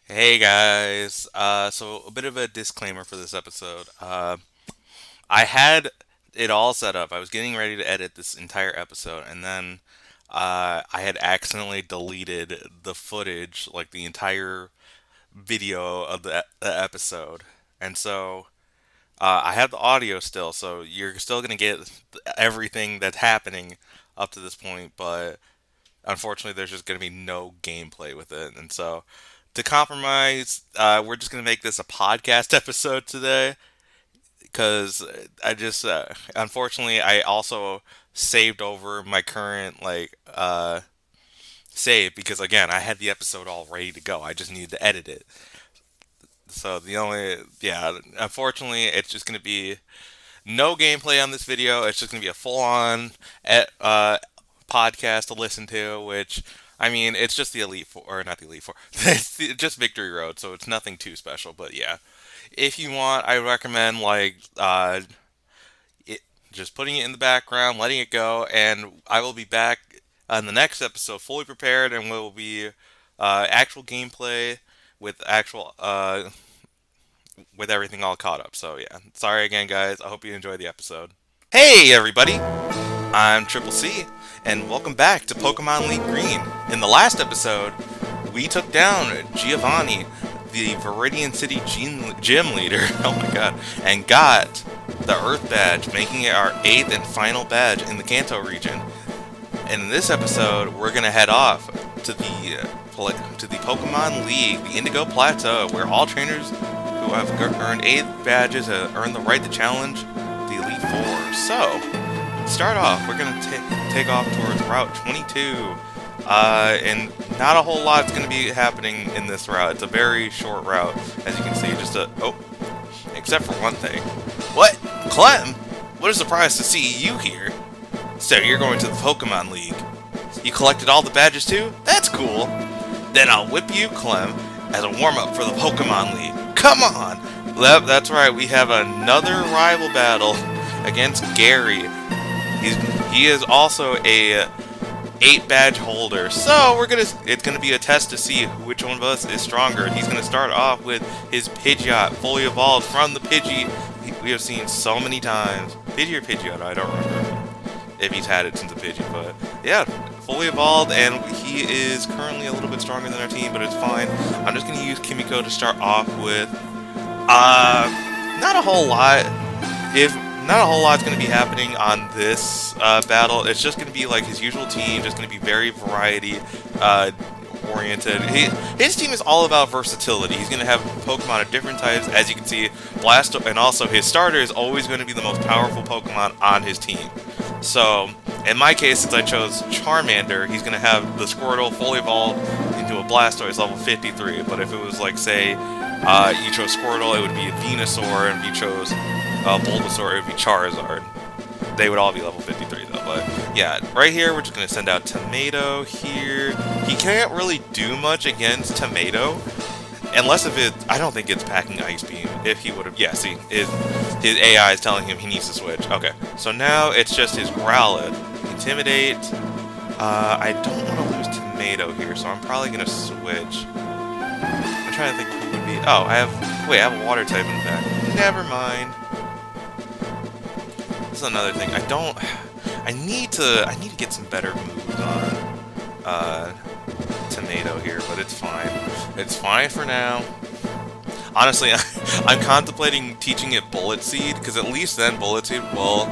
Hey guys, so a bit of a disclaimer for this episode. I had it all set up. I was getting ready to edit this entire episode, and then I had accidentally deleted the footage, like the entire video of the episode. And so I have the audio still, so you're still gonna get everything that's happening up to this point, but unfortunately, there's just going to be no gameplay with it. And so, to compromise, we're just going to make this a podcast episode today because unfortunately, I also saved over my current, save because, again, I had the episode all ready to go. I just needed to edit it. So, unfortunately, it's just going to be no gameplay on this video. It's just going to be a full on podcast to listen to, which I mean, it's just the Elite Four, or not the Elite Four. It's just Victory Road, so it's nothing too special. But yeah, if you want, I recommend it, just putting it in the background, letting it go, and I will be back on the next episode fully prepared, and will be actual gameplay with actual with everything all caught up. So yeah, sorry again, guys. I hope you enjoy the episode. Hey, everybody! I'm Triple C, and welcome back to Pokemon LeafGreen. In the last episode, we took down Giovanni, the Viridian City gym leader, oh my god, and got the Earth Badge, making it our 8th and final badge in the Kanto region. And in this episode, we're going to head off to the Pokemon League, the Indigo Plateau, where all trainers who have earned 8 badges earn the right to challenge the Elite Four. So, to start off, we're going to take off towards Route 22. And not a whole lot's going to be happening in this route. It's a very short route, as you can see. Except for one thing. What? Clem? What a surprise to see you here. So you're going to the Pokemon League. You collected all the badges too? That's cool. Then I'll whip you, Clem, as a warm-up for the Pokemon League. Come on! That's right, we have another rival battle against Gary. He is also a 8 badge holder. So it's gonna be a test to see which one of us is stronger. He's gonna start off with his Pidgeot, fully evolved from the Pidgey we have seen so many times. Pidgey or Pidgeot, I don't remember if he's had it since the Pidgey, but yeah, fully evolved, and he is currently a little bit stronger than our team, but it's fine. I'm just gonna use Kimiko to start off with. Not a whole lot. If Not a whole lot's going to be happening on this battle. It's just going to be like his usual team, just going to be very variety oriented. His team is all about versatility. He's going to have Pokemon of different types, as you can see. And also his starter is always going to be the most powerful Pokemon on his team. So, in my case, since I chose Charmander, he's going to have the Squirtle fully evolved into a Blastoise level 53. But if it was like, say, you chose Squirtle, it would be a Venusaur, and if you chose Bulbasaur, it would be Charizard. They would all be level 53 though, but yeah, right here we're just going to send out Tomato here. He can't really do much against Tomato, unless I don't think it's packing Ice Beam. If he would have, yeah, see, his AI is telling him he needs to switch. Okay, so now it's just his Growlithe. Intimidate. I don't want to lose Tomato here, so I'm probably going to switch. I'm trying to think who would be, I have a Water type in the back. Never mind. This is another thing. I need to get some better moves on Tomato here, but it's fine. It's fine for now. Honestly, I'm contemplating teaching it Bullet Seed, because at least then Bullet Seed will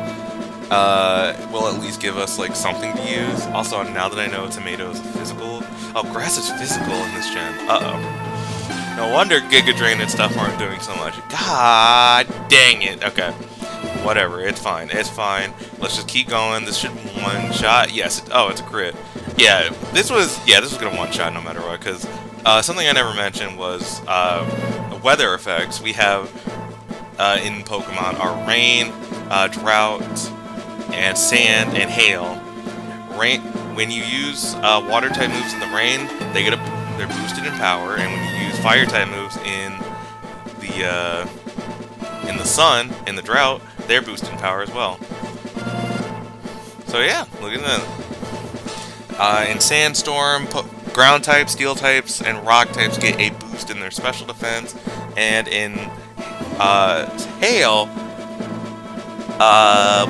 at least give us like something to use. Also, now that I know Tomato is physical, Grass is physical in this gen. No wonder Giga Drain and stuff aren't doing so much. God dang it. Okay. Whatever, it's fine. It's fine. Let's just keep going. This should one shot. Yes. It's a crit. Yeah, this was gonna one shot no matter what. Because something I never mentioned was weather effects. We have in Pokemon are rain, drought, and sand and hail. Rain. When you use water type moves in the rain, they're boosted in power, and when you use fire type moves in the sun, in the drought, they're boosted in power as well. So yeah, look at that. In Sandstorm, ground types, steel types, and rock types get a boost in their special defense, and in hail,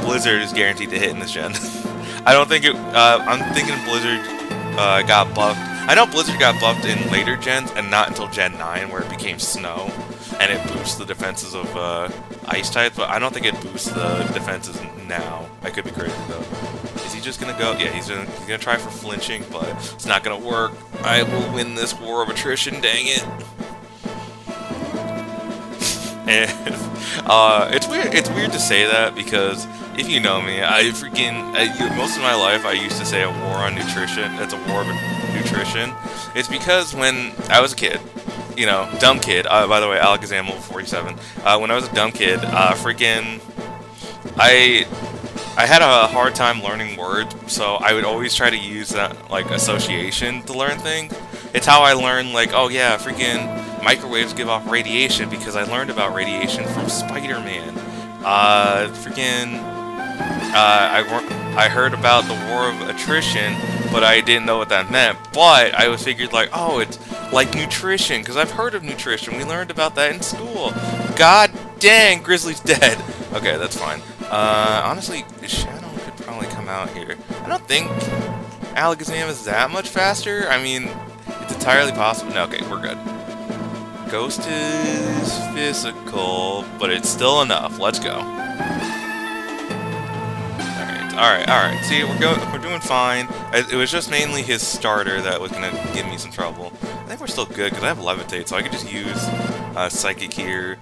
Blizzard is guaranteed to hit in this gen. I don't think it. I'm thinking Blizzard got buffed. I know Blizzard got buffed in later gens, and not until Gen 9, where it became snow, and it boosts the defenses of ice types. But I don't think it boosts the defenses now. I could be crazy though. Is he just gonna go? Yeah, he's gonna try for flinching, but it's not gonna work. I will win this war of attrition. Dang it. And it's weird to say that, because if you know me, most of my life I used to say a war on nutrition. It's a war of nutrition. It's because when I was a kid, dumb kid. By the way, Alakazam level 47. When I was a dumb kid, I had a hard time learning words, so I would always try to use that like association to learn things. It's how I learned, like, oh yeah, microwaves give off radiation, because I learned about radiation from Spider-Man. I heard about the war of attrition, but I didn't know what that meant. But I was figured like, oh, it's like nutrition, because I've heard of nutrition. We learned about that in school. God dang, Grizzly's dead. Okay, that's fine. Honestly, Shadow could probably come out here. I don't think Alakazam is that much faster. I mean, it's entirely possible. No, okay, we're good. Ghost is physical, but it's still enough. Let's go. Alright. See, we're doing fine. It was just mainly his starter that was gonna give me some trouble. I think we're still good, because I have Levitate, so I could just use Psychic here.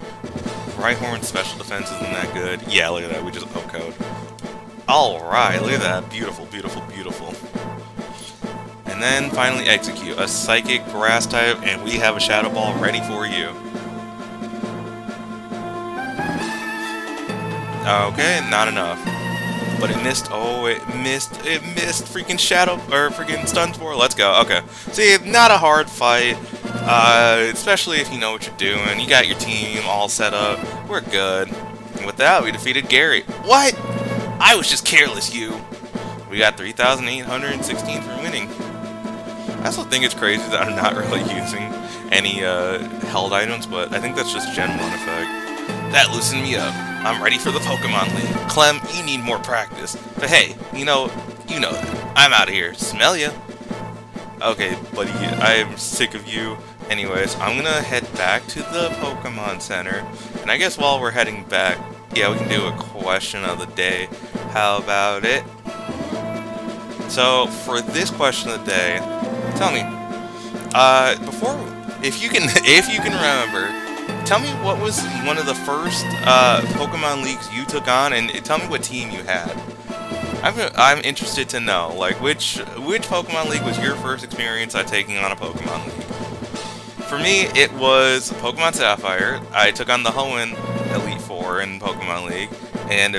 Rhyhorn's special defense isn't that good. Yeah, look at that. We just O-code. Alright, look at that. Beautiful, beautiful, beautiful. And then finally execute. A Psychic Grass type, and we have a Shadow Ball ready for you. Okay, not enough. But it missed. Oh, it missed freaking Shadow, or freaking Stun Spore. Let's go. Okay. See, not a hard fight. Especially if you know what you're doing. You got your team all set up. We're good. And with that, we defeated Gary. What? I was just careless, you. We got 3,816 for winning. I also think it's crazy that I'm not really using any held items, but I think that's just Gen 1 effect. That loosened me up. I'm ready for the Pokemon League. Clem, you need more practice. But hey, you know that. I'm out of here. Smell ya. Okay, buddy, I'm sick of you. Anyways, I'm gonna head back to the Pokemon Center. And I guess while we're heading back, yeah, we can do a question of the day. How about it? So, for this question of the day, tell me, if you can remember, tell me what was one of the first Pokemon Leagues you took on, and tell me what team you had. I'm interested to know, like, which Pokemon League was your first experience at taking on a Pokemon League? For me, it was Pokemon Sapphire. I took on the Hoenn Elite Four in Pokemon League, and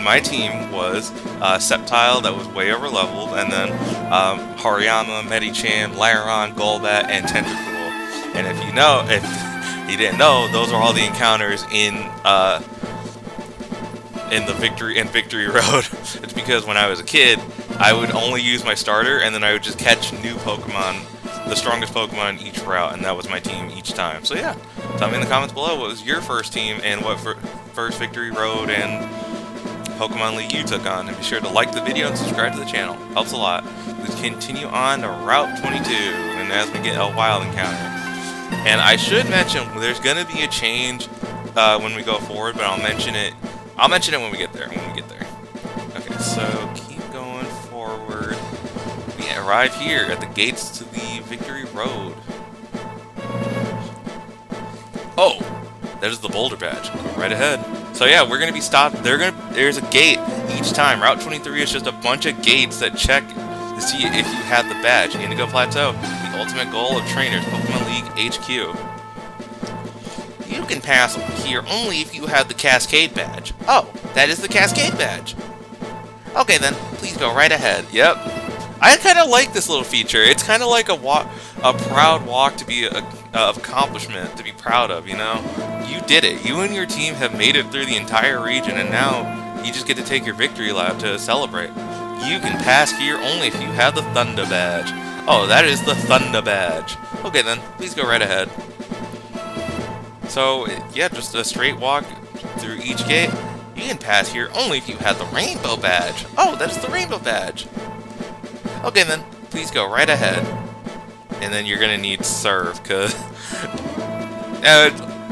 my team was Sceptile, that was way over leveled, and then Hariyama, Medicham, Lairon, Golbat, and Tentacruel. And if you didn't know, those are all the encounters in the Victory Road. It's because when I was a kid, I would only use my starter, and then I would just catch new Pokemon, the strongest Pokemon in each route, and that was my team each time. So yeah, tell me in the comments below what was your first team, and what first Victory Road and Pokemon League you took on. And be sure to like the video and subscribe to the channel. Helps a lot. Let's continue on to Route 22, and as we get a wild encounter. And I should mention, there's going to be a change when we go forward, but I'll mention it when we get there. Okay, so keep going forward. We arrive here at the gates to the Victory Road. Oh, there's the Boulder Badge. Go right ahead. So yeah, we're gonna be stopped. There's a gate each time. Route 23 is just a bunch of gates that check to see if you have the badge. Indigo Plateau, the ultimate goal of trainers, Pokemon League HQ. You can pass here only if you have the Cascade Badge. Oh, that is the Cascade Badge. Okay then, please go right ahead. Yep. I kind of like this little feature. It's kind of like a proud walk to be of accomplishment to be proud of, you know? You did it. You and your team have made it through the entire region, and now you just get to take your victory lap to celebrate. You can pass here only if you have the Thunder Badge. Oh, that is the Thunder Badge. Okay then, please go right ahead. So, yeah, just a straight walk through each gate. You can pass here only if you had the Rainbow Badge. Oh, that is the Rainbow Badge. Okay then, please go right ahead. And then you're gonna need Surf, cause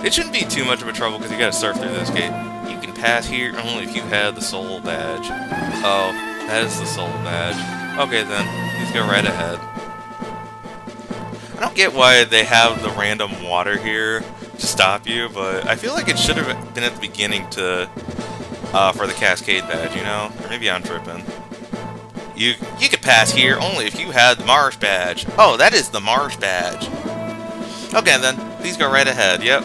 it shouldn't be too much of a trouble, because you gotta surf through this gate. You can pass here only if you had the Soul Badge. Oh, that is the Soul Badge. Okay then, please go right ahead. I don't get why they have the random water here to stop you, but I feel like it should have been at the beginning to for the Cascade Badge, you know? Or maybe I'm tripping. You could pass here only if you had the Marsh Badge. Oh, that is the Marsh Badge. Okay then, please go right ahead. Yep,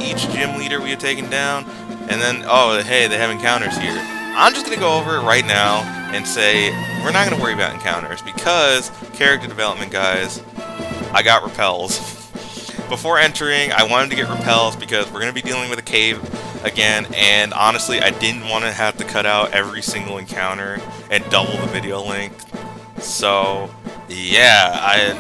each gym leader we have taken down, and then, oh, hey, they have encounters here. I'm just going to go over it right now and say we're not going to worry about encounters, because character development, guys, I got repels. Before entering, I wanted to get repels because we're going to be dealing with a cave again, and honestly, I didn't want to have to cut out every single encounter and double the video length. So, yeah,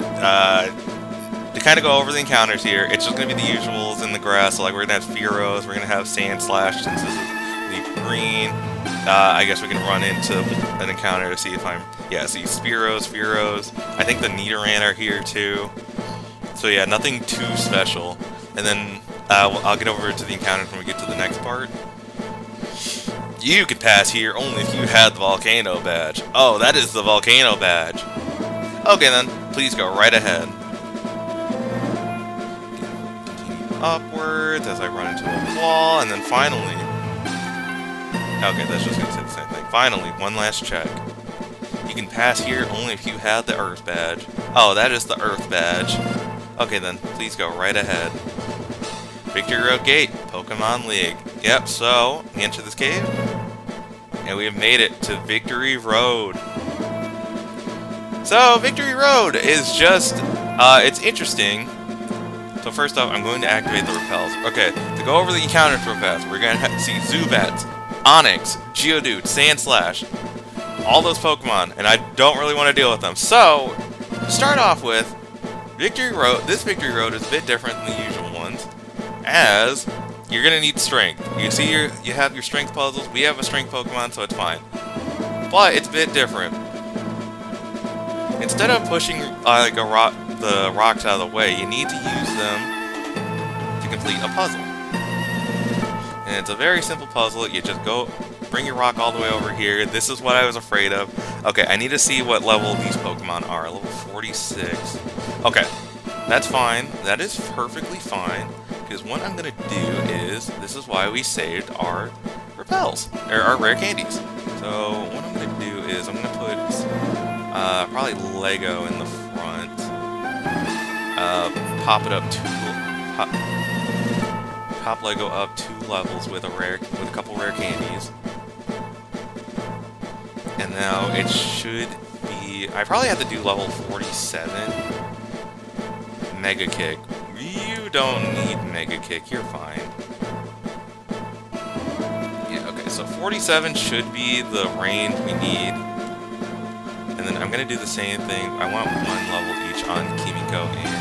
to kind of go over the encounters here, it's just going to be the usuals in the grass. So, like, we're going to have Fearos, we're going to have Sand Slash since this is LeafGreen. I guess we can run into an encounter to see if I'm... Yeah, see Fearos. I think the Nidoran are here too. So yeah, nothing too special. And then I'll get over to the encounters when we get to the next part. You could pass here only if you had the Volcano Badge. Oh, that is the Volcano Badge. Okay then, please go right ahead. Continue upwards as I run into a wall, and then finally... Okay, that's just going to say the same thing. Finally, one last check. You can pass here only if you had the Earth Badge. Oh, that is the Earth Badge. Okay then, please go right ahead. Victory Road Gate, Pokemon League. Yep, so, we enter this cave, and we have made it to Victory Road. So, Victory Road is just, it's interesting. So first off, I'm going to activate the repels. Okay, to go over the encounters real fast, we're going to see Zubats, Onix, Geodude, Sandslash, all those Pokemon, and I don't really want to deal with them. So, to start off with, Victory Road, this Victory Road is a bit different than the usual ones, as you're going to need strength. You see you have your strength puzzles, we have a strength Pokemon, so it's fine. But it's a bit different. Instead of pushing the rocks out of the way, you need to use them to complete a puzzle. And it's a very simple puzzle. You just bring your rock all the way over here. This is what I was afraid of. Okay, I need to see what level these Pokemon are. Level 46. Okay, that's fine. That is perfectly fine. Because what I'm going to do is, this is why we saved our repels, or our rare candies. So what I'm going to do is, I'm going to put probably Lego in the front. Pop it up Pop Lego up 2 levels with a couple rare candies. And now it should be... I probably have to do level 47. Mega Kick. You don't need Mega Kick, you're fine. Yeah, okay, so 47 should be the range we need. And then I'm going to do the same thing. I want 1 level each on Kimiko and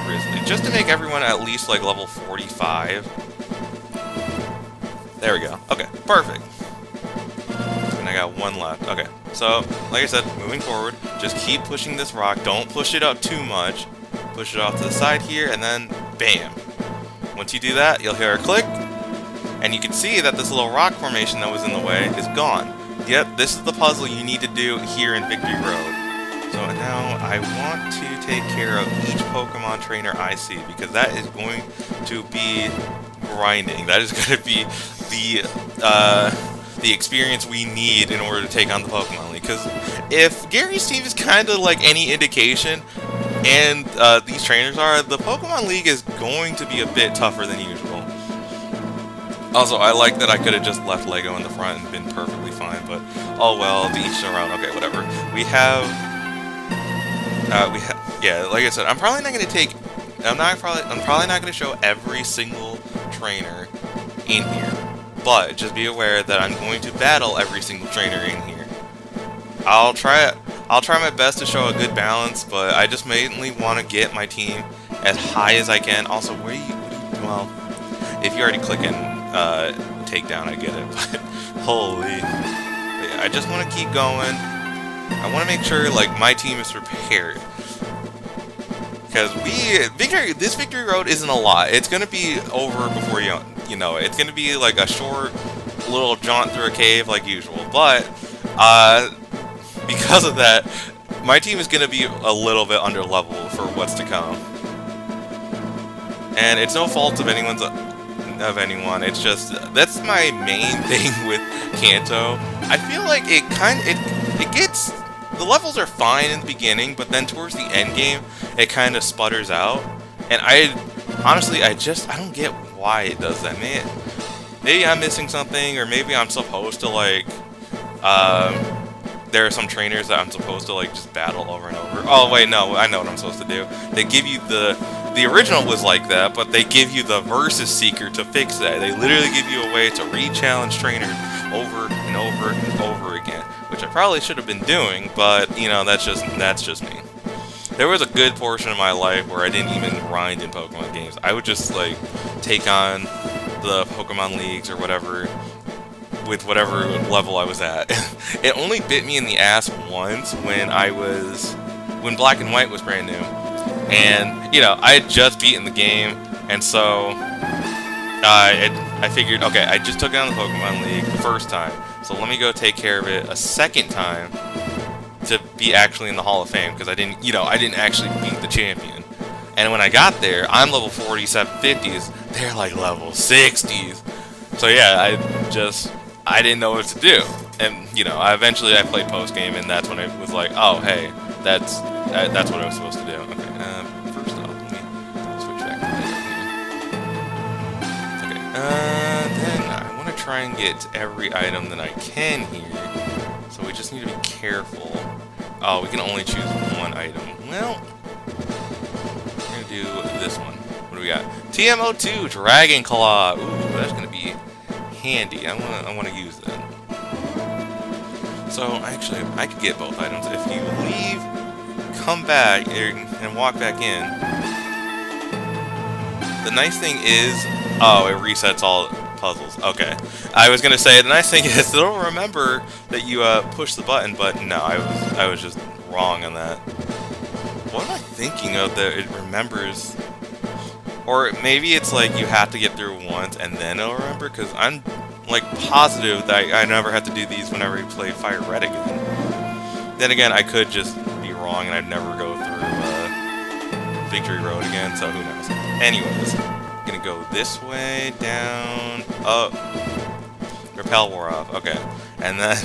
Grizzly, just to make everyone at least like level 45. There we go. Okay, perfect. And I got 1 left. Okay, so like I said, moving forward, just keep pushing this rock. Don't push it up too much. Push it off to the side here, and then bam. Once you do that, you'll hear a click, and you can see that this little rock formation that was in the way is gone. Yep, this is the puzzle you need to do here in Victory Road. So now I want to take care of each Pokemon trainer I see, because that is going to be grinding. That is going to be the experience we need in order to take on the Pokemon League. Because if Gary's team is kind of like any indication, and these trainers are, the Pokemon League is going to be a bit tougher than usual. Also, I like that I could have just left Lego in the front and been perfectly fine, but oh well, to each their own. Okay, whatever. Yeah, like I said, I'm probably not going to show every single trainer in here, but just be aware that I'm going to battle every single trainer in here. I'll try it. I'll try my best to show a good balance, but I just mainly want to get my team as high as I can. Also, well, if you're already clicking takedown, I get it, but holy. But yeah, I just want to keep going. I want to make sure, like, my team is prepared. Because this victory road isn't a lot. It's going to be over before you know it. It's going to be like a short little jaunt through a cave like usual. But, because of that, my team is going to be a little bit under level for what's to come. And it's no fault of anyone. It's just, that's my main thing with Kanto. I feel like it gets, the levels are fine in the beginning, but then towards the end game, it kind of sputters out. And honestly, I don't get why it does that. Maybe I'm missing something, or maybe I'm supposed to, like, there are some trainers that I'm supposed to, like, just battle over and over. Oh, wait, no, I know what I'm supposed to do. They give you the original was like that, but they give you the Versus Seeker to fix that. They literally give you a way to re-challenge trainers over and over and over again, which I probably should have been doing, but, you know, that's just me. There was a good portion of my life where I didn't even grind in Pokemon games. I would just, like, take on the Pokemon Leagues or whatever with whatever level I was at. It only bit me in the ass once when Black and White was brand new. And, you know, I had just beaten the game, and so I figured, okay, I just took down the Pokemon League the first time, so let me go take care of it a second time to be actually in the Hall of Fame, because I didn't actually beat the champion. And when I got there, I'm level 47, 50s, they're like level 60s. So yeah, I didn't know what to do. And, you know, eventually I played post-game, and that's when I was like, oh, hey, that's what I was supposed to do. Okay, first off, let me switch back to here. Okay, then I want to try and get every item that I can here. So we just need to be careful. Oh, we can only choose one item. Well, we're going to do this one. What do we got? TMO2, Dragon Claw. Ooh, that's going to be handy. I want to use that. So, actually, I could get both items. If you leave, come back, and walk back in. The nice thing is... Oh, it resets all puzzles. Okay. I was going to say, the nice thing is, it'll remember that you push the button, but no, I was just wrong on that. What am I thinking of that it remembers... Or maybe it's like you have to get through once and then it'll remember, because I'm like positive that I never have to do these whenever I play Fire Red again. Then again, I could just be wrong and I'd never go through Victory Road again, so who knows. Anyways, I'm gonna go this way, down, up. Repel wore off, okay. And then,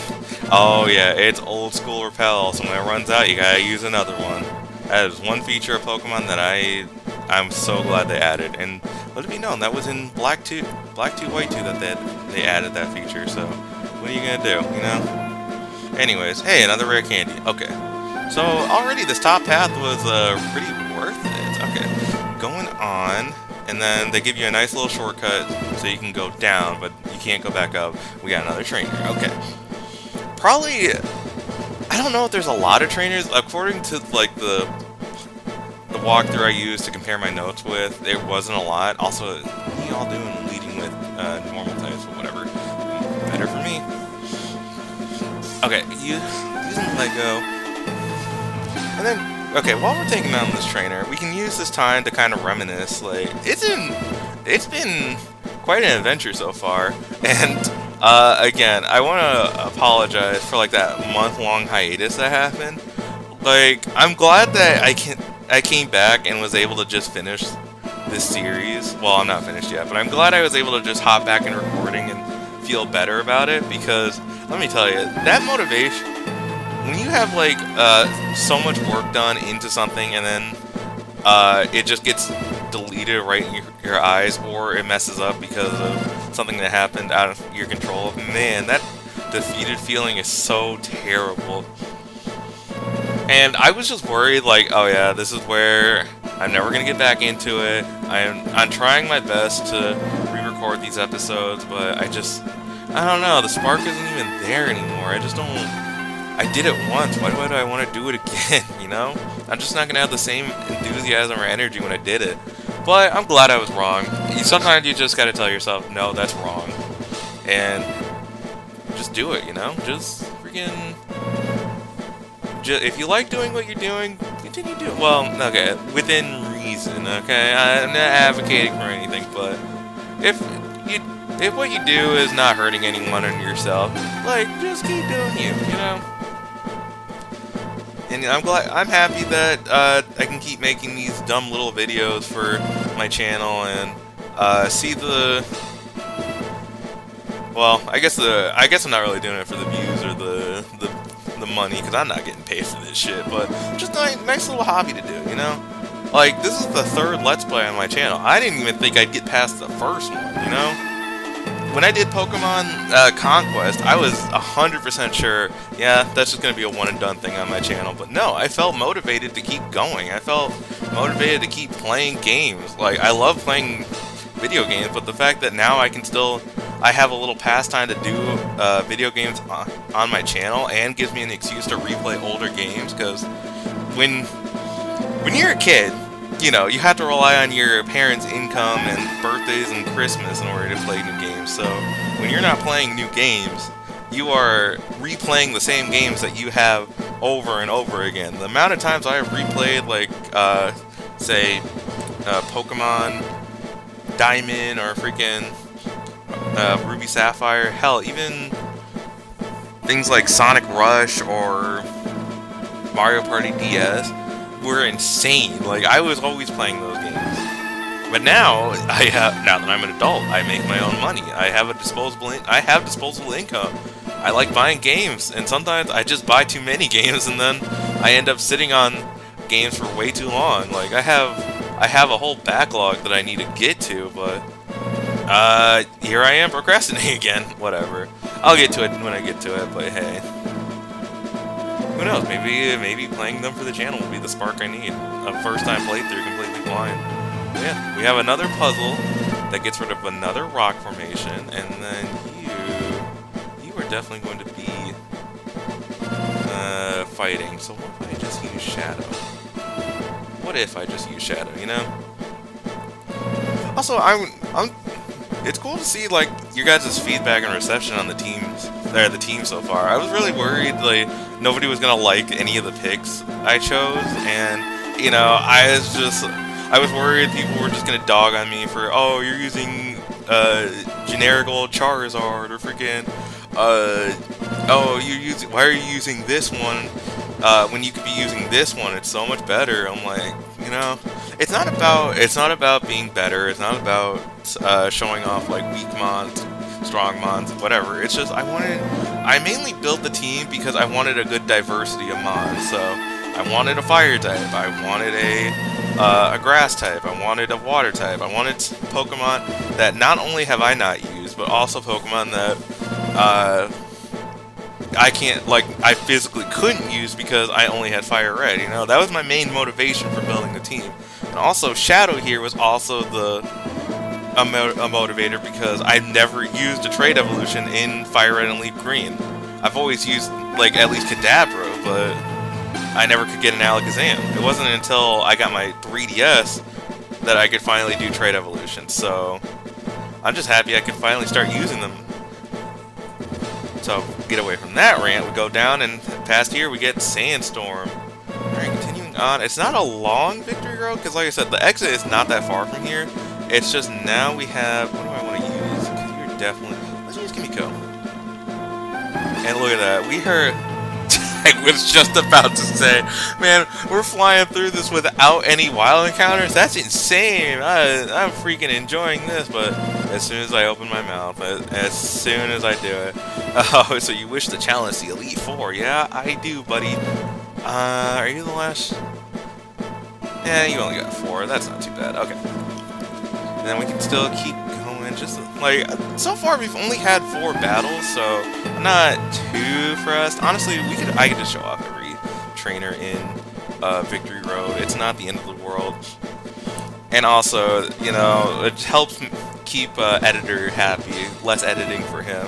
oh yeah, it's old school Repel, so when it runs out, you gotta use another one. That is one feature of Pokemon that I'm so glad they added, and let it be known that was in Black 2, White 2 that they added that feature. So what are you gonna do, you know? Anyways, hey, another rare candy. Okay, so already this top path was pretty worth it. Okay, going on, and then they give you a nice little shortcut so you can go down, but you can't go back up. We got another trainer. Okay, probably. I don't know if there's a lot of trainers according to like the walkthrough I used to compare my notes with. There wasn't a lot. Also, what are y'all doing leading with normal types or whatever? Better for me. Okay, using Lego. And then, okay, while we're taking on this trainer, we can use this time to kind of reminisce. Like, it's been quite an adventure so far. And, again, I want to apologize for, like, that month-long hiatus that happened. Like, I'm glad that I came back and was able to just finish this series. Well, I'm not finished yet, but I'm glad I was able to just hop back in recording and feel better about it, because let me tell you, that motivation, when you have like so much work done into something and then it just gets deleted right in your eyes, or it messes up because of something that happened out of your control, man, that defeated feeling is so terrible. And I was just worried, like, oh yeah, this is where I'm never gonna get back into it. I'm trying my best to re-record these episodes, but I don't know, the spark isn't even there anymore. I just don't I did it once. Why do I want to do it again? You know, I'm just not gonna have the same enthusiasm or energy when I did it. But I'm glad I was wrong. Sometimes you just gotta tell yourself, no, that's wrong, and just do it. You know, just freaking. If you like doing what you're doing, continue doing. Well, okay, within reason. Okay, I'm not advocating for anything, but if you if what you do is not hurting anyone or yourself, like just keep doing you. You know. And I'm happy that I can keep making these dumb little videos for my channel and see the. Well, I guess I'm not really doing it for the views or the money, because I'm not getting paid for this shit. But just a nice little hobby to do, you know. Like, this is the third Let's Play on my channel. I didn't even think I'd get past the first one, you know. When I did Pokemon Conquest, I was 100% sure, yeah, that's just going to be a one-and-done thing on my channel. But no, I felt motivated to keep going. I felt motivated to keep playing games. Like, I love playing video games, but the fact that now I have a little pastime to do video games on my channel, and gives me an excuse to replay older games, because when you're a kid, you know, you have to rely on your parents' income and birthdays and Christmas in order to play new games. So when you're not playing new games, you are replaying the same games that you have over and over again. The amount of times I have replayed, like, say, Pokemon Diamond or freaking Ruby Sapphire, hell, even things like Sonic Rush or Mario Party DS, were insane. Like, I was always playing those games. But now now that I'm an adult, I make my own money. I have disposable income. I like buying games, and sometimes I just buy too many games, and then I end up sitting on games for way too long. Like, I have a whole backlog that I need to get to, but here I am procrastinating again. Whatever. I'll get to it when I get to it, but hey. Who knows? Maybe playing them for the channel will be the spark I need. A first-time playthrough completely blind. Yeah, we have another puzzle that gets rid of another rock formation, and then you are definitely going to be fighting. So what if I just use Shadow? What if I just use Shadow? You know. Also, it's cool to see, like, your guys' feedback and reception on the team so far. I was really worried, like, nobody was gonna like any of the picks I chose, and, you know, I was worried people were just gonna dog on me for, oh, you're using generic old Charizard, or freaking oh, why are you using this one when you could be using this one? It's so much better. I'm like, you know, it's not about being better. It's not about showing off like weak mons, strong mons, whatever. It's just I mainly built the team because I wanted a good diversity of mons. So I wanted a fire type. I wanted a grass type. I wanted a water type. I wanted Pokemon that not only have I not used, but also Pokemon that I physically couldn't use because I only had Fire Red. You know, that was my main motivation for building the team. And also, Shadow here was also a motivator because I've never used a trait evolution in Fire Red and Leaf Green. I've always used, like, at least Kadabra, but I never could get an Alakazam. It wasn't until I got my 3DS that I could finally do trait evolution. So I'm just happy I could finally start using them. So, get away from that rant, we go down, and past here we get Sandstorm. Alright, continuing on. It's not a long victory road, because like I said, the exit is not that far from here. It's just now we have... What do I want to use? Because you're definitely... Let's use Kimiko. And look at that. We heard... I was just about to say, man, we're flying through this without any wild encounters? That's insane! I'm freaking enjoying this, but as soon as I open my mouth, as soon as I do it... Oh, so you wish to challenge the Elite Four? Yeah, I do, buddy. Are you the last? Yeah, you only got 4. That's not too bad. Okay. And then we can still keep going. Just like so far, we've only had 4 battles, so I'm not too pressed. Honestly, I could just show off every trainer in Victory Road. It's not the end of the world. And also, you know, it helps keep editor happy. Less editing for him.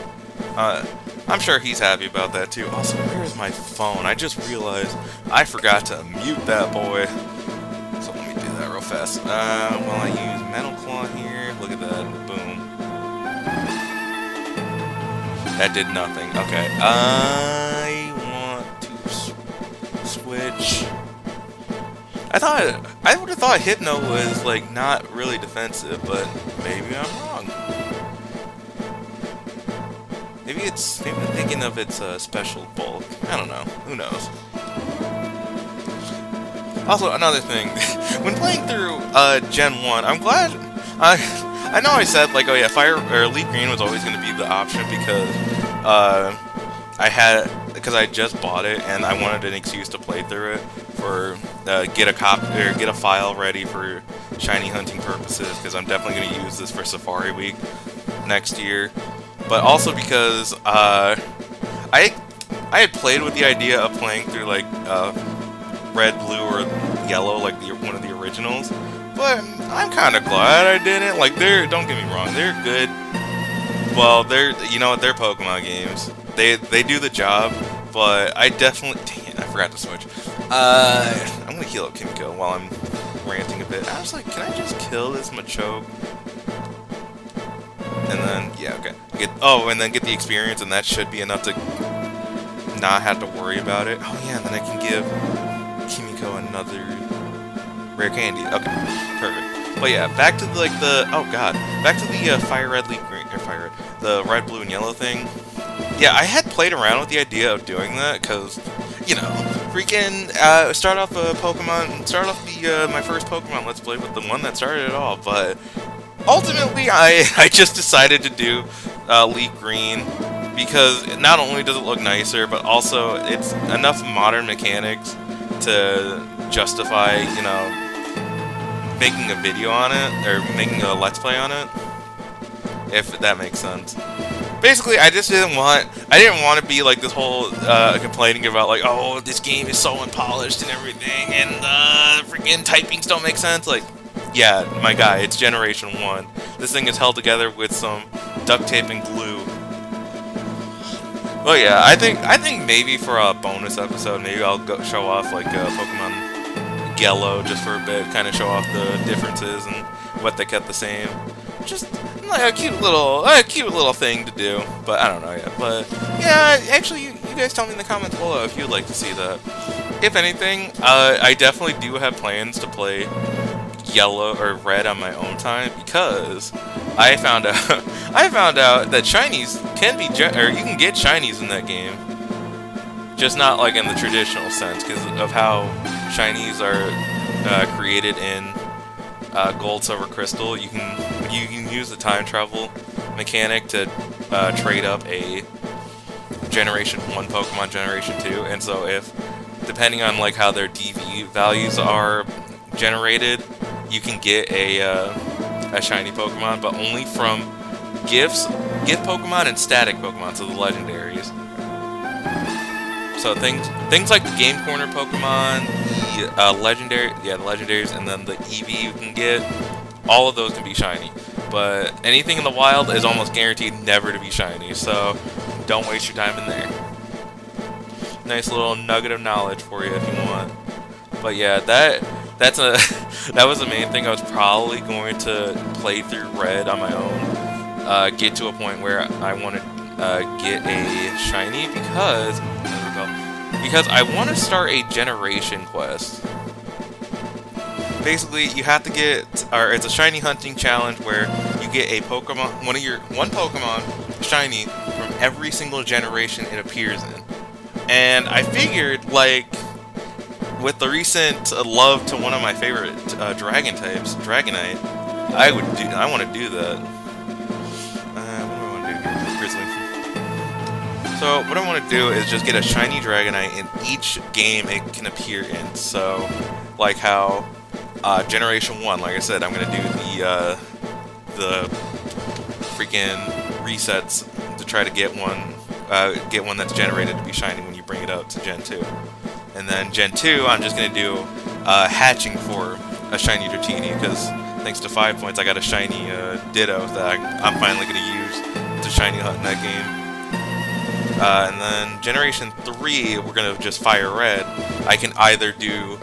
I'm sure he's happy about that too. Also, where's my phone? I just realized I forgot to mute that boy. So let me do that real fast. While I use Metal Claw here, look at that, boom. That did nothing. Okay, I want to switch. I would have thought Hypno was like not really defensive, but maybe I'm wrong. Maybe I'm thinking of its special bulk. I don't know. Who knows? Also, another thing, when playing through Gen 1, I'm glad. I know I said like, oh yeah, LeafGreen was always going to be the option because because I just bought it and I wanted an excuse to play through it for get a file ready for shiny hunting purposes, because I'm definitely going to use this for Safari Week next year. But also because I had played with the idea of playing through like red, blue, or yellow, like one of the originals. But I'm kind of glad I didn't. Like, don't get me wrong, they're good. Well, you know what, they're Pokemon games. They do the job, but I definitely, dang it, I forgot to switch. I'm gonna heal up Kimiko while I'm ranting a bit. I was like, can I just kill this Machoke? And then, yeah, okay. And then get the experience, and that should be enough to not have to worry about it. Oh yeah, and then I can give Kimiko another rare candy. Okay, perfect. But yeah, back to back to the fire red, leaf green, or fire red, the red, blue, and yellow thing. Yeah, I had played around with the idea of doing that because, you know, freaking start off my first Pokemon Let's Play with the one that started it all. But ultimately, I just decided to do LeafGreen because not only does it look nicer, but also it's enough modern mechanics to justify, you know, making a video on it, or making a Let's Play on it, if that makes sense. Basically, I didn't want to be like this whole complaining about like, oh, this game is so unpolished and everything, and freaking typings don't make sense. Like, yeah, my guy, it's Generation 1. This thing is held together with some duct tape and glue. Well, yeah, I think maybe for a bonus episode, maybe I'll go show off like Pokemon Yellow just for a bit, kind of show off the differences and what they kept the same. Just like a cute little thing to do, but I don't know yet. But yeah, actually, you guys tell me in the comments below if you'd like to see that. If anything, I definitely do have plans to play yellow or red on my own time, because I found out that shinies can be or you can get shinies in that game, just not like in the traditional sense because of how shinies are created in Gold, Silver, Crystal. You can use the time travel mechanic to trade up a Generation 1 Pokemon, Generation 2, and so if, depending on like how their DV values are generated, you can get a shiny Pokemon, but only from gift Pokemon and static Pokemon, so the legendaries. So things like the Game Corner Pokemon, the legendaries, and then the EV you can get, all of those can be shiny. But anything in the wild is almost guaranteed never to be shiny, so don't waste your time in there. Nice little nugget of knowledge for you if you want. But yeah, that was the main thing. I was probably going to play through Red on my own, get to a point where I want to get a shiny because I want to start a generation quest. Basically, you have to it's a shiny hunting challenge where you get a Pokemon, one Pokemon shiny from every single generation it appears in. And I figured, like, with the recent love to one of my favorite dragon types, Dragonite, I want to do that. What do I want to do here? Grizzly. So what I want to do is just get a shiny Dragonite in each game it can appear in. So, like how Generation 1, like I said, I'm gonna do the freaking resets to try to get one that's generated to be shiny when you bring it up to Gen 2. And then Gen 2, I'm just going to do hatching for a shiny Dratini, because thanks to 5 points, I got a shiny Ditto that I'm finally going to use to shiny hunt in that game. And then Generation 3, we're gonna just fire red. I can either do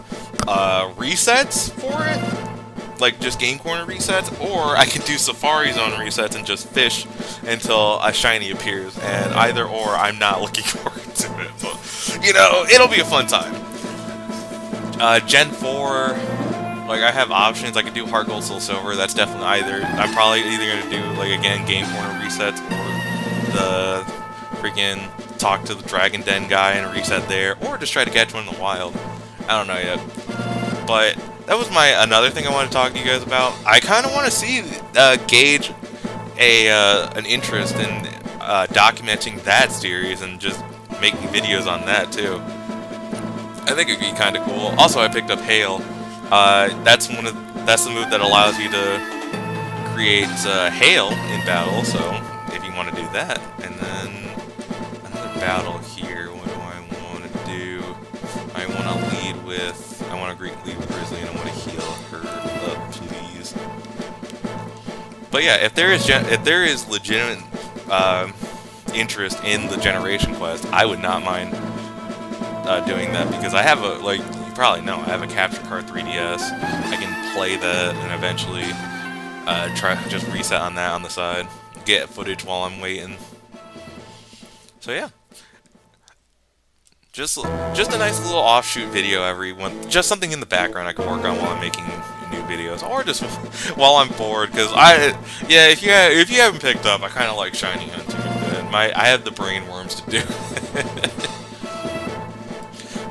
resets for it, like just game corner resets, or I can do Safari Zone resets and just fish until a shiny appears. And either or, I'm not looking forward to it. But, you know, it'll be a fun time. Gen 4, like I have options. I could do Heart Gold, Soul Silver. That's definitely either. I'm probably either gonna do like again game corner resets or the freaking talk to the Dragon Den guy and reset there, or just try to catch one in the wild. I don't know yet. But that was another thing I wanted to talk to you guys about. I kind of want to see gauge an interest in documenting that series and just making videos on that too. I think it'd be kind of cool. Also, I picked up Hail. That's the move that allows you to create hail in battle. So if you want to do that, and then another battle here. What do I want to do? I want to lead with. I want to lead with Grizzly, and I want to heal her up, please. But yeah, if there is legitimate interest in the Generation Quest, I would not mind doing that, because I have you probably know, I have a capture card 3DS. I can play that and eventually just reset on that on the side, get footage while I'm waiting. So yeah, just a nice little offshoot video every one, just something in the background I can work on while I'm making new videos, or just while I'm bored. Because if you haven't picked up, I kind of like shiny hunting a bit. I have the brain worms to do.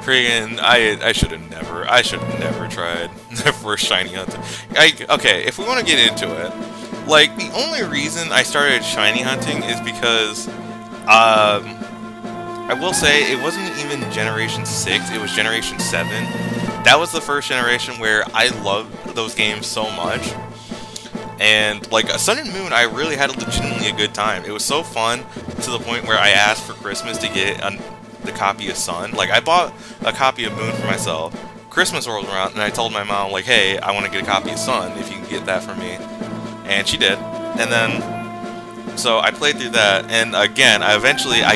Friggin', I should have never tried the first shiny hunting. Okay, if we want to get into it, like, the only reason I started shiny hunting is because, I will say, it wasn't even Generation 6, it was Generation 7. That was the first generation where I loved those games so much. And, like, Sun and Moon, I really had legitimately a good time. It was so fun, to the point where I asked for Christmas to get the copy of Sun. Like, I bought a copy of Moon for myself. Christmas rolled around, and I told my mom, like, hey, I want to get a copy of Sun, if you can get that for me. And she did. And then, so I played through that, and again, I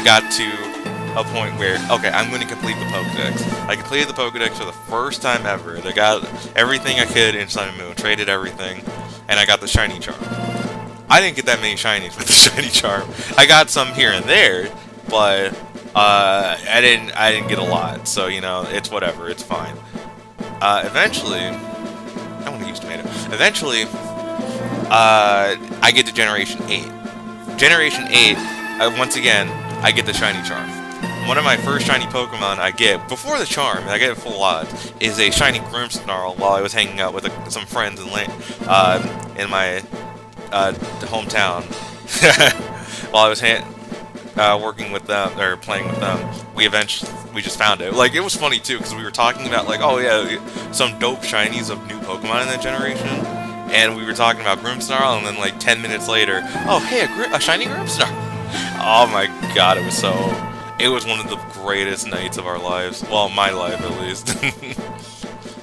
got to a point where, okay, I'm going to complete the Pokedex. I completed the Pokedex for the first time ever. I got everything I could in Sun and Moon, traded everything, and I got the Shiny Charm. I didn't get that many Shinies with the Shiny Charm. I got some here and there, but I didn't get a lot, so, you know, it's whatever, it's fine. Eventually, I want to use tomato. Eventually, I get to Generation 8. Generation 8, once again, I get the Shiny Charm. One of my first shiny Pokemon I get, before the charm, and I get it full odds, is a shiny Grimmsnarl while I was hanging out with some friends in my hometown. While I was working with them, or playing with them, we just found it. Like, it was funny too, because we were talking about, like, oh yeah, some dope shinies of new Pokemon in that generation, and we were talking about Grimmsnarl, and then like 10 minutes later, oh hey, a shiny Grimmsnarl. Oh my god, it was one of the greatest nights of our lives. Well, my life at least.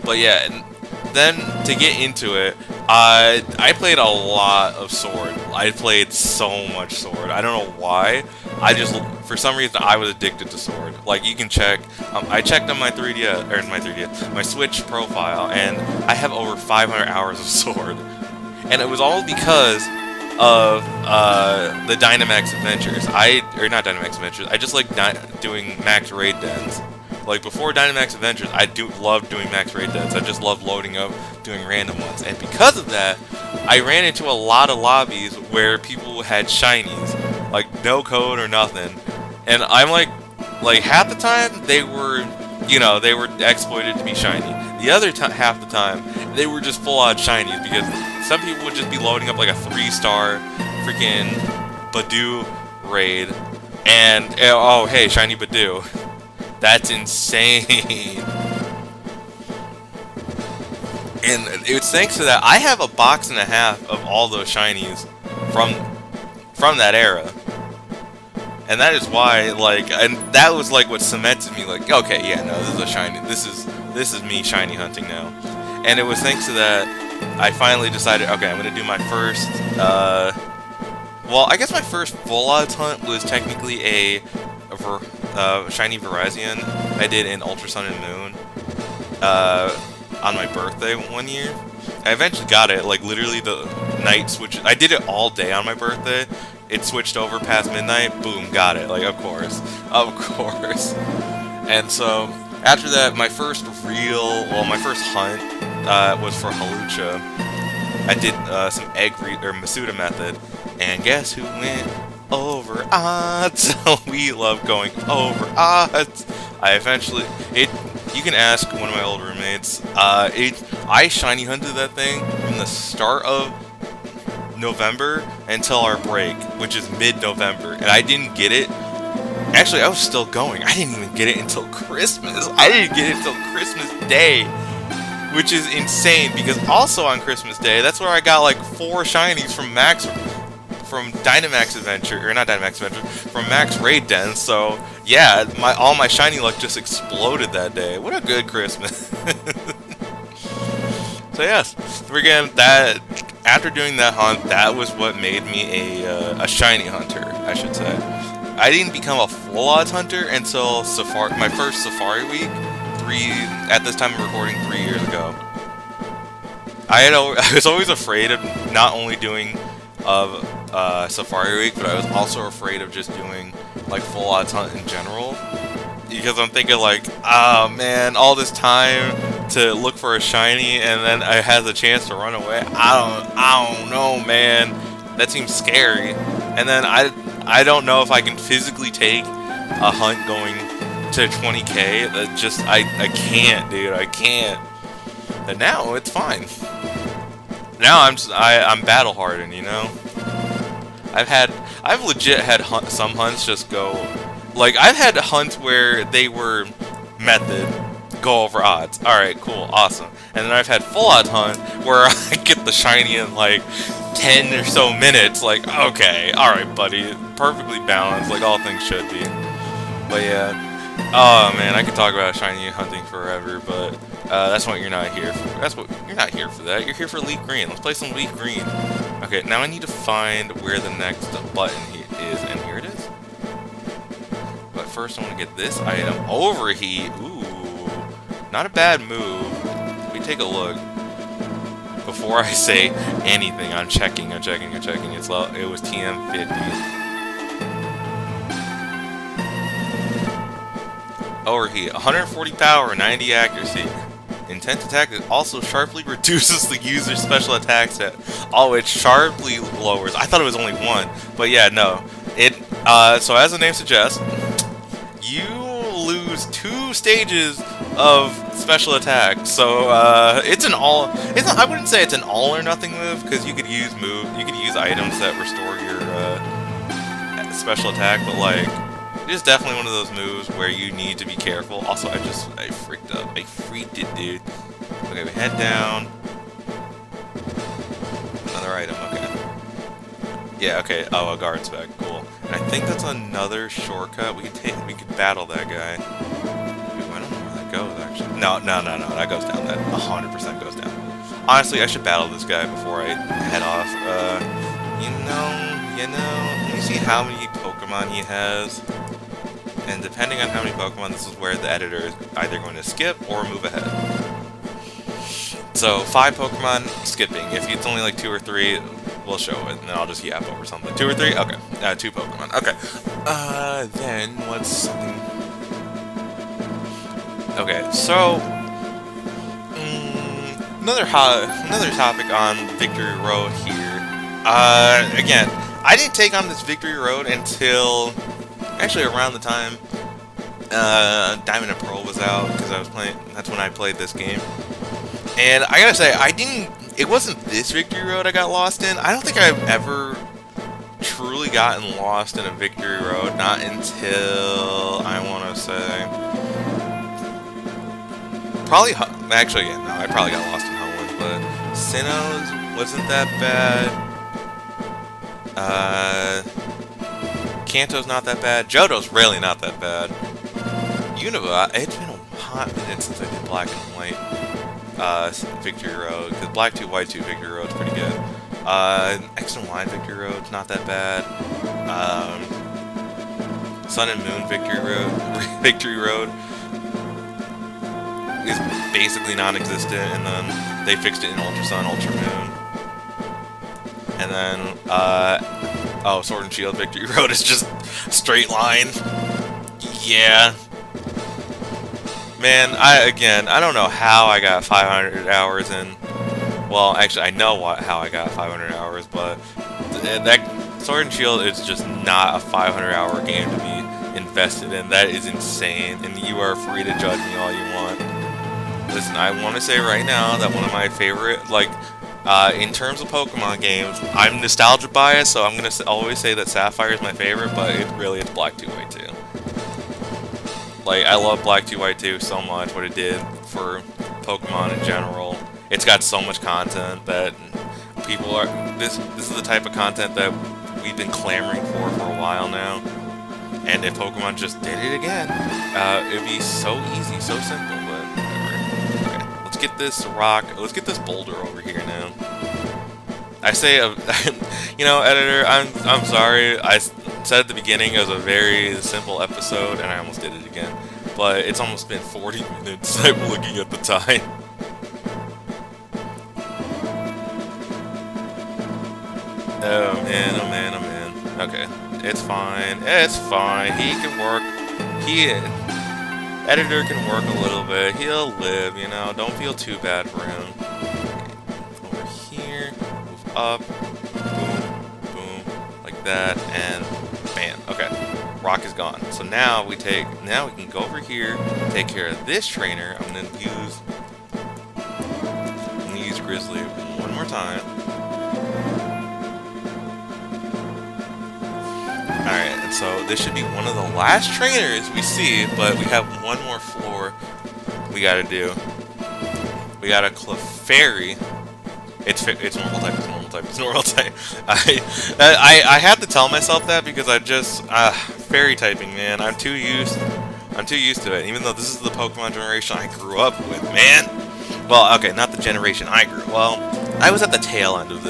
But yeah, and then to get into it, I played a lot of Sword. I played so much Sword. I don't know why. For some reason, I was addicted to Sword. Like, you can check. I checked on my my Switch profile, and I have over 500 hours of Sword. And it was all because of the Dynamax Adventures. Not Dynamax Adventures. I just like doing max raid dens. Like, before Dynamax Adventures, I love doing max raid dens. I just love loading up, doing random ones. And because of that, I ran into a lot of lobbies where people had shinies. Like, no code or nothing. And I'm like half the time, they were exploited to be shiny. The other half the time, they were just full-on shinies, because some people would just be loading up like a 3-star freaking Badoo raid. And, oh, hey, shiny Badoo. That's insane. And it's thanks to that, I have a box and a half of all those shinies from that era. And that is why, like, and that was like what cemented me, like, okay, yeah, no, this is a shiny, this is me shiny hunting now. And it was thanks to that I finally decided, okay, I'm gonna do my first, well, I guess my first full odds hunt was technically shiny Virizion I did in Ultra Sun and Moon on my birthday one year. I eventually got it, like literally the night switch. I did it all day on my birthday. It switched over past midnight. Boom, got it. Like, of course, of course. And so after that, my first hunt was for Halucha. I did some Masuda method, and guess who went over odds? We love going over odds. You can ask one of my old roommates. I shiny hunted that thing from the start of November until our break, which is mid-November, and I didn't get it. Actually, I was still going. I didn't even get it until Christmas. I didn't get it until Christmas Day, which is insane, because also on Christmas Day, that's where I got like 4 shinies from Dynamax Adventure, or not Dynamax Adventure, from Max Raid Den. So yeah, all my shiny luck just exploded that day. What a good Christmas. So yes, after doing that hunt, that was what made me a shiny hunter, I should say. I didn't become a full odds hunter until my first Safari Week, at this time of recording, 3 years ago. I was always afraid of not only doing Safari Week, but I was also afraid of just doing like full odds hunt in general, because I'm thinking like, oh man, all this time to look for a shiny and then I had the chance to run away. I don't know, man. That seems scary. And then I don't know if I can physically take a hunt going to 20k. That just I can't, dude. I can't. But now it's fine. Now I'm battle hardened, you know. I've legit had some hunts just go, like, I've had hunts where they were method, go over odds. Alright, cool, awesome. And then I've had full odds hunt where I get the shiny in like 10 or so minutes, like, okay, alright buddy, perfectly balanced, like all things should be. But yeah, oh man, I could talk about shiny hunting forever, but that's what you're not here for. You're not here for that. You're here for LeafGreen. Let's play some LeafGreen. Okay, now I need to find where the next button is, and here it is. But first I want to get this item, Overheat. Ooh, not a bad move. Let me take a look. Before I say anything, I'm checking. It was TM50. Overheat, 140 power, 90 accuracy. Intense attack that also sharply reduces the user's special attack set. Oh, it sharply lowers. I thought it was only 1, but yeah, no. So as the name suggests, you lose 2 stages of special attack. So I wouldn't say it's an all or nothing move, because you could use items that restore your special attack, but like, it is definitely one of those moves where you need to be careful. Also, I freaked up. I freaked it, dude. Okay, we head down. Another item, okay. Yeah, okay. Oh, a guard spec. Cool. And I think that's another shortcut. We could battle that guy. Ooh, I don't know where that goes, actually. No. That goes down. That 100% goes down. Honestly, I should battle this guy before I head off. You know, let me see how many Pokemon he has. And depending on how many Pokemon, this is where the editor is either going to skip or move ahead. So, 5 Pokemon, skipping. If it's only like 2 or 3, we'll show it, and then I'll just yap over something. 2 or 3? Okay. 2 Pokemon. Okay. Then, what's something... Okay, so... Another topic on Victory Road here. Again, I didn't take on this Victory Road until... Actually, around the time Diamond and Pearl was out, because that's when I played this game. And I gotta say, it wasn't this Victory Road I got lost in. I don't think I've ever truly gotten lost in a Victory Road, not until, I want to say, actually, yeah, no, I probably got lost in Hoenn, but Sinnoh's wasn't that bad. Kanto's not that bad. Johto's really not that bad. Unova, it's been a hot minute since I did Black and White Victory Road, because Black 2, White 2 Victory Road's pretty good. X and Y Victory Road's not that bad. Sun and Moon Victory Road, Victory Road is basically non-existent, and then they fixed it in Ultra Sun, Ultra Moon. And then, oh, Sword and Shield Victory Road is just straight line. Yeah. Man, I don't know how I got 500 hours in. Well, actually, I know how I got 500 hours, but that Sword and Shield is just not a 500-hour game to be invested in. That is insane, and you are free to judge me all you want. Listen, I want to say right now that one of my favorite, like, in terms of Pokemon games, I'm nostalgia biased, so I'm going to always say that Sapphire is my favorite, but it's Black 2 White 2. Like, I love Black 2 White 2 so much, what it did for Pokemon in general. It's got so much content that people are... This is the type of content that we've been clamoring for a while now. And if Pokemon just did it again, it'd be so easy, so simple, but whatever. Okay, let's get this rock... Let's get this boulder over here now. I say... you know, editor, I'm sorry. I said at the beginning it was a very simple episode, and I almost did it again. But it's almost been 40 minutes. I'm looking at the time. Oh man, oh man, oh man. Okay, it's fine. It's fine. He can work. Editor can work a little bit. He'll live, you know. Don't feel too bad for him. Okay. Over here, move up. Boom, boom, like that, and bam. Okay, rock is gone. So now we can go over here, take care of this trainer. I'm gonna use Grizzly one more time. Alright, and so this should be one of the last trainers we see, but we have one more floor we gotta do. We got a Clefairy. It's normal type, it's normal type, it's normal type. I had to tell myself that because I just fairy typing, man. I'm too used to it. Even though this is the Pokemon generation I grew up with, man. Well, okay, not the generation I grew. Well, I was at the tail end of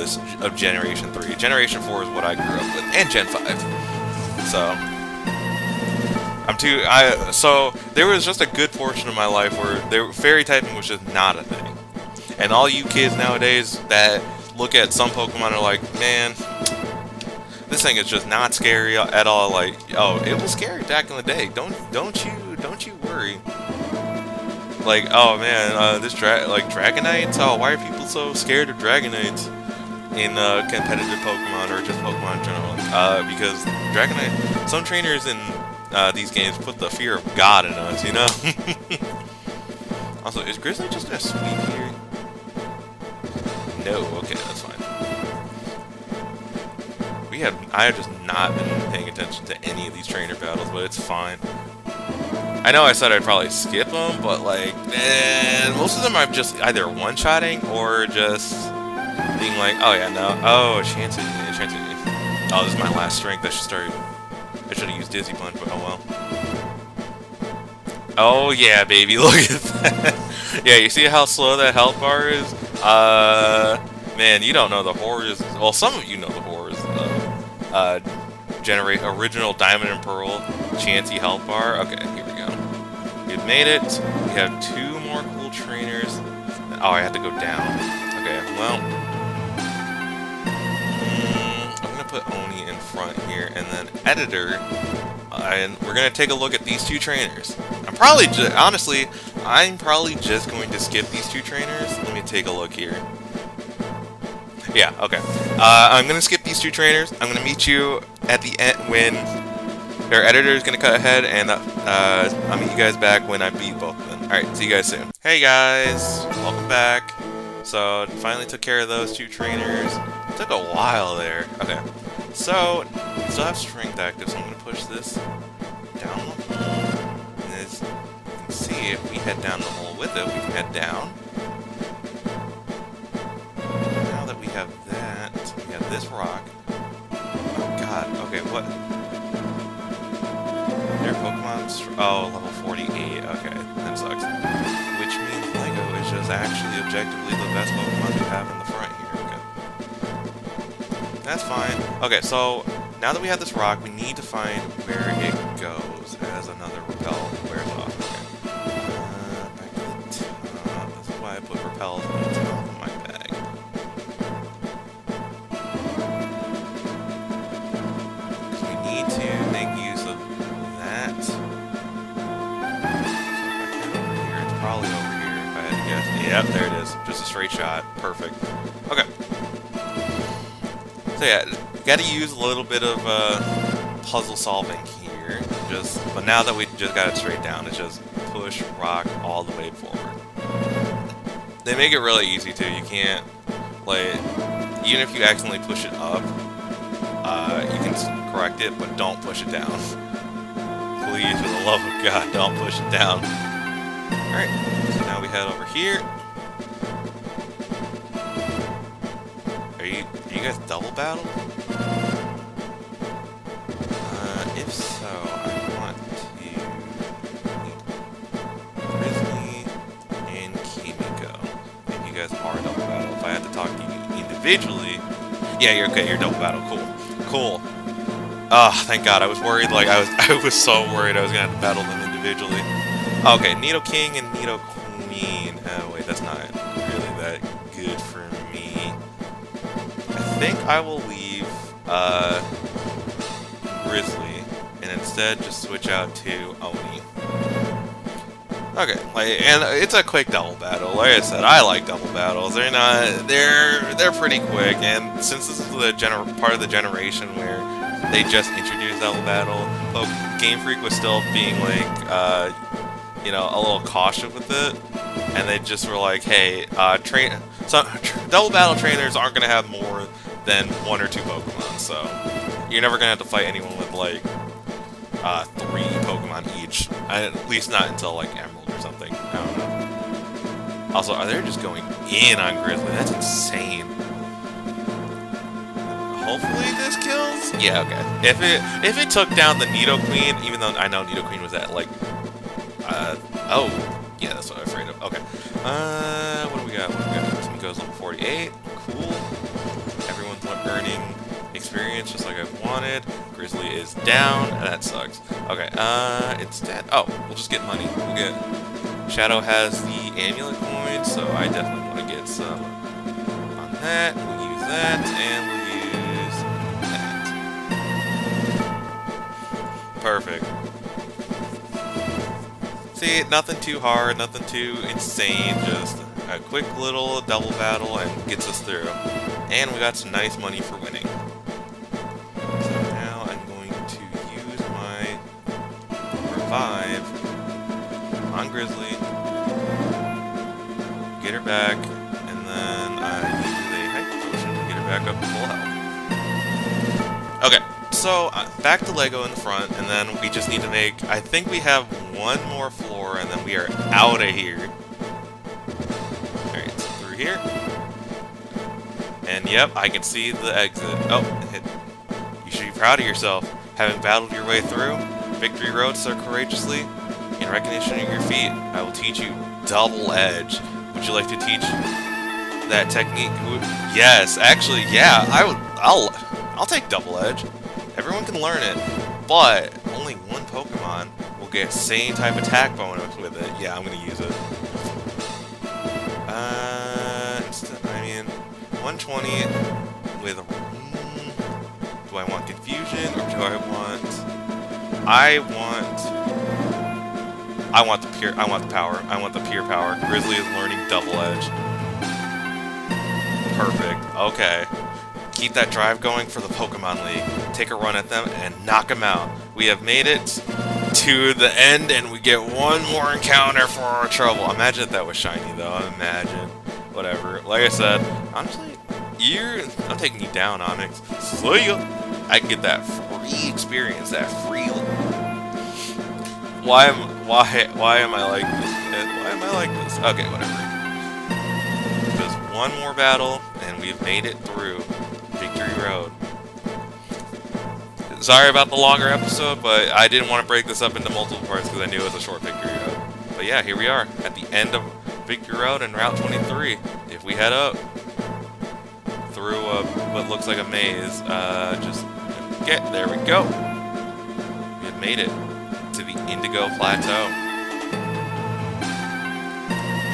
Generation 3. Generation 4 is what I grew up with, and Gen 5. So there was just a good portion of my life where fairy typing was just not a thing. And all you kids nowadays that look at some Pokemon are like, man, this thing is just not scary at all. Like, oh, it was scary back in the day. Don't you worry. Like, oh man, this Dragonites. Oh, why are people so scared of Dragonites in competitive Pokemon or just Pokemon in general? Because Dragonite, some trainers in these games put the fear of God in us, you know. Also, is Grizzly just gonna sweep here? No. Okay, that's fine. I have just not been paying attention to any of these trainer battles, but it's fine. I know I said I'd probably skip them, but like, man, most of them I'm just either one-shotting or just being like, oh yeah, no, oh, Chansey. Oh, this is my last strength. I should have used Dizzy Punch, but oh well. Oh yeah, baby, look at that. Yeah, you see how slow that health bar is? Man, you don't know the horrors. Well, some of you know the horrors. Generate original Diamond and Pearl Chansey health bar. Okay, here we go. We've made it. We have 2 more cool trainers. Oh, I had to go down. Okay, well, I'm gonna put Oni in front here, and then Editor, and we're gonna take a look at these 2 trainers. I'm probably just going to skip these 2 trainers. Let me take a look here. Yeah, okay. I'm gonna skip these 2 trainers. I'm gonna meet you at the end when their editor is gonna cut ahead, and I'll meet you guys back when I beat both of them. Alright, see you guys soon. Hey guys, welcome back. So, finally took care of those 2 trainers. It took a while there. Okay. So, we still have strength active, so I'm gonna push this down the hole. And as you can see, if we head down the hole with it, we can head down. We have that. We have this rock. Oh god. Okay, what? Their Pokemon's... Oh, level 48. Okay, that sucks. Which means Lego is just actually objectively the best Pokemon we have in the front here. Okay. That's fine. Okay, so now that we have this rock, we need to find where it goes as another repel wears off. Okay. Back to the top. That's why I put repels on the top of my bag. Because we need to make use of that. So if I head over here, it's probably over here if I had to guess. Yep, there it is. Just a straight shot. Perfect. Okay. So yeah, you gotta use a little bit of puzzle solving here. But now that we just got it straight down, it's just push rock all the way forward. They make it really easy too. You can't, like, even if you accidentally push it up, you can correct it, but don't push it down. Please, for the love of God, don't push it down. Alright, so now we head over here. Are you guys double battle? If so, I want to meet Grizzly and Kimiko. If you guys are double battle, if I had to talk to you individually, yeah, you're okay. You're double battle. Cool, cool. Ah, thank God. I was worried. Like I was so worried I was gonna have to battle them individually. Okay, Nidoking and Nidoqueen. Oh wait, that's not really that good for me. I think I will leave Grizzly and instead just switch out to Oni. Okay, and it's a quick double battle. Like I said, I like double battles. They're pretty quick, and since this is the part of the generation where they just introduced double battle, Game Freak was still being like, a little cautious with it, and they just were like, hey, double battle trainers aren't gonna have more than 1 or 2 Pokemon, so you're never gonna have to fight anyone with like 3 Pokemon each. At least not until like Emerald or something. I don't know. Also, are they just going in on Grizzly? That's insane. Hopefully this kills. Yeah, okay. If it took down the Nidoqueen, even though I know Nidoqueen was at like, oh, yeah, that's what I'm afraid of. Okay. What do we got? Team goes level 48. Cool. Everyone's earning experience just like I wanted. Grizzly is down. That sucks. Okay, instead, oh, we'll just get money. We'll get, Shadow has the amulet coin, so I definitely want to get some on that. We'll use that, and we'll use that. Perfect. See, nothing too hard, nothing too insane, just a quick little double battle and gets us through. And we got some nice money for winning. So now I'm going to use my revive on Grizzly, get her back, and then I use a hyper potion to get her back up to full health. Okay, so back to Lego in the front, and then we just need to make, I think we have one more floor, and then we are out of here. Alright, so through here. And yep, I can see the exit. Oh, you should be proud of yourself. Having battled your way through Victory Road so courageously, in recognition of your feat, I will teach you Double Edge. Would you like to teach that technique? Yes, actually, yeah. I'll take Double Edge. Everyone can learn it, but only one Pokemon will get same type attack bonus with it. Yeah, I'm gonna use it. 120 with. Do I want confusion or do I want? I want the power. I want the pure power. Grizzly is learning Double Edge. Perfect. Okay. Keep that drive going for the Pokemon League. Take a run at them and knock them out. We have made it to the end, and we get one more encounter for our trouble. Imagine if that was shiny, though. Imagine. Whatever. Like I said, honestly, I'm taking you down, Onyx. See ya. I can get that free experience, that free. Why am I like this? Why am I like this? Okay, whatever. Just one more battle, and we've made it through Victory Road. Sorry about the longer episode, but I didn't want to break this up into multiple parts because I knew it was a short Victory Road. But yeah, here we are at the end of Victory Road and Route 23. If we head up through what looks like a maze, there we go. We have made it. Indigo Plateau.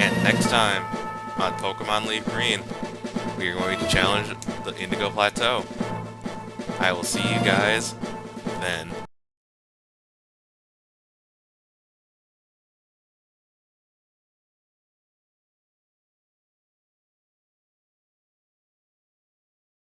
And next time on Pokemon Leaf Green, we are going to challenge the Indigo Plateau. I will see you guys then.